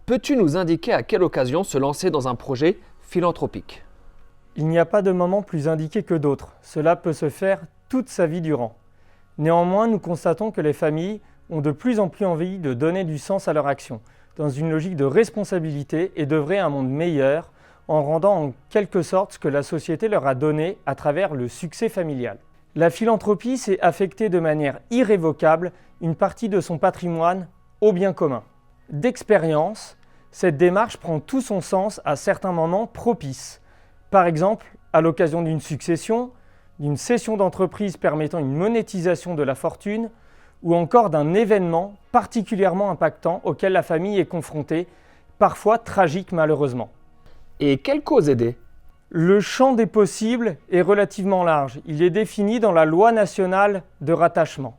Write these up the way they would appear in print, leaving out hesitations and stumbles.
Peux-tu nous indiquer à quelle occasion se lancer dans un projet philanthropique? Il n'y a pas de moment plus indiqué que d'autres. Cela peut se faire toute sa vie durant. Néanmoins, nous constatons que les familles ont de plus en plus envie de donner du sens à leur action, dans une logique de responsabilité et d'œuvrer à un monde meilleur, en rendant en quelque sorte ce que la société leur a donné à travers le succès familial. La philanthropie, c'est affecter de manière irrévocable une partie de son patrimoine au bien commun. D'expérience, cette démarche prend tout son sens à certains moments propices. Par exemple, à l'occasion d'une succession, d'une cession d'entreprise permettant une monétisation de la fortune, ou encore d'un événement particulièrement impactant auquel la famille est confrontée, parfois tragique malheureusement. Et quelle cause aider? Le champ des possibles est relativement large. Il est défini dans la loi nationale de rattachement.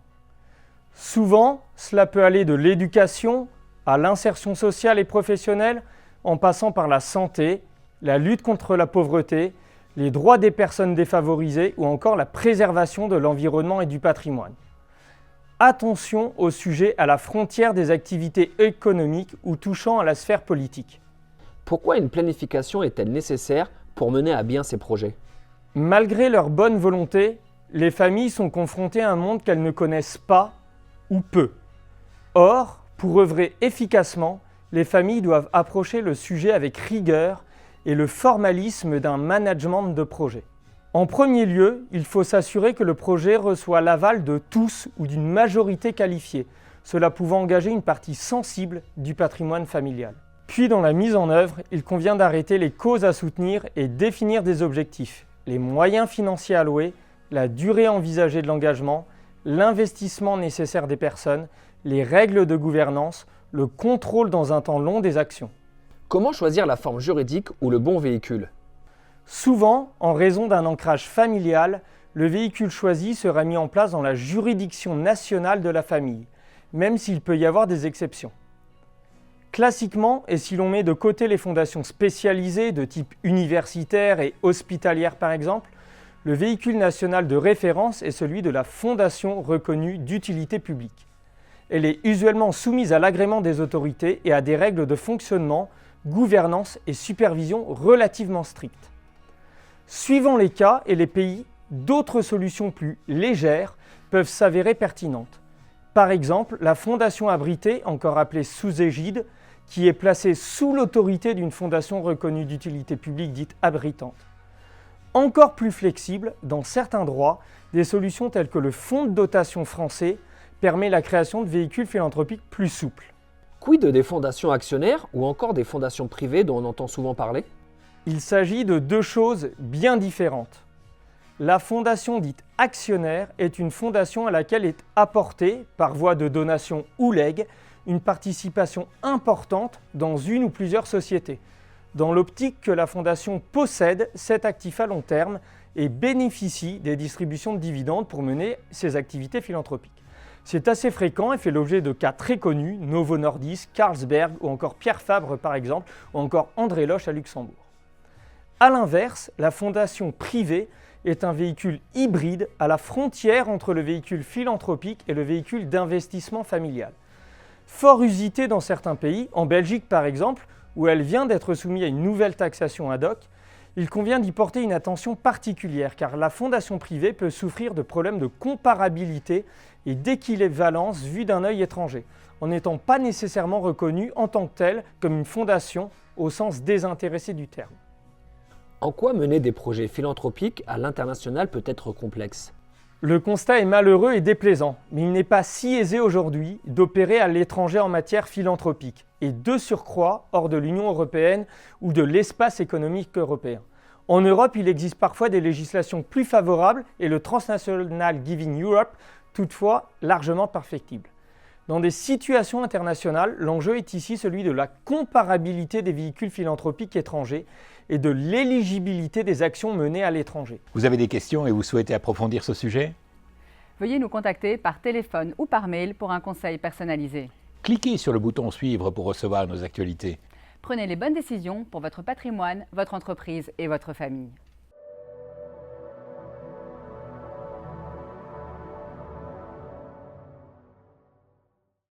Souvent, cela peut aller de l'éducation à l'insertion sociale et professionnelle, en passant par la santé, la lutte contre la pauvreté, les droits des personnes défavorisées ou encore la préservation de l'environnement et du patrimoine. Attention au sujet à la frontière des activités économiques ou touchant à la sphère politique. Pourquoi une planification est-elle nécessaire pour mener à bien ces projets? Malgré leur bonne volonté, les familles sont confrontées à un monde qu'elles ne connaissent pas ou peu. Or, pour œuvrer efficacement, les familles doivent approcher le sujet avec rigueur et le formalisme d'un management de projet. En premier lieu, il faut s'assurer que le projet reçoit l'aval de tous ou d'une majorité qualifiée, cela pouvant engager une partie sensible du patrimoine familial. Puis dans la mise en œuvre, il convient d'arrêter les causes à soutenir et définir des objectifs, les moyens financiers alloués, la durée envisagée de l'engagement, l'investissement nécessaire des personnes, les règles de gouvernance, le contrôle dans un temps long des actions. Comment choisir la forme juridique ou le bon véhicule? Souvent, en raison d'un ancrage familial, le véhicule choisi sera mis en place dans la juridiction nationale de la famille, même s'il peut y avoir des exceptions. Classiquement, et si l'on met de côté les fondations spécialisées de type universitaire et hospitalière par exemple, le véhicule national de référence est celui de la fondation reconnue d'utilité publique. Elle est usuellement soumise à l'agrément des autorités et à des règles de fonctionnement, gouvernance et supervision relativement strictes. Suivant les cas et les pays, d'autres solutions plus légères peuvent s'avérer pertinentes. Par exemple, la fondation abritée, encore appelée sous-égide, qui est placée sous l'autorité d'une fondation reconnue d'utilité publique dite abritante. Encore plus flexible, dans certains droits, des solutions telles que le fonds de dotation français permet la création de véhicules philanthropiques plus souples. Quid des fondations actionnaires ou encore des fondations privées dont on entend souvent parler? Il s'agit de deux choses bien différentes. La fondation dite actionnaire est une fondation à laquelle est apportée, par voie de donation ou legs, une participation importante dans une ou plusieurs sociétés, dans l'optique que la fondation possède cet actif à long terme et bénéficie des distributions de dividendes pour mener ses activités philanthropiques. C'est assez fréquent et fait l'objet de cas très connus, Novo Nordisk, Carlsberg ou encore Pierre Fabre par exemple, ou encore André Loche à Luxembourg. A l'inverse, la fondation privée est un véhicule hybride à la frontière entre le véhicule philanthropique et le véhicule d'investissement familial. Fort usité dans certains pays, en Belgique par exemple, où elle vient d'être soumise à une nouvelle taxation ad hoc, il convient d'y porter une attention particulière car la fondation privée peut souffrir de problèmes de comparabilité et d'équivalence vue d'un œil étranger, en n'étant pas nécessairement reconnue en tant que telle comme une fondation au sens désintéressé du terme. En quoi mener des projets philanthropiques à l'international peut être complexe? Le constat est malheureux et déplaisant, mais il n'est pas si aisé aujourd'hui d'opérer à l'étranger en matière philanthropique, et de surcroît hors de l'Union européenne ou de l'espace économique européen. En Europe, il existe parfois des législations plus favorables et le Transnational Giving Europe, toutefois, largement perfectible. Dans des situations internationales, l'enjeu est ici celui de la comparabilité des véhicules philanthropiques étrangers et de l'éligibilité des actions menées à l'étranger. Vous avez des questions et vous souhaitez approfondir ce sujet? Veuillez nous contacter par téléphone ou par mail pour un conseil personnalisé. Cliquez sur le bouton Suivre pour recevoir nos actualités. Prenez les bonnes décisions pour votre patrimoine, votre entreprise et votre famille.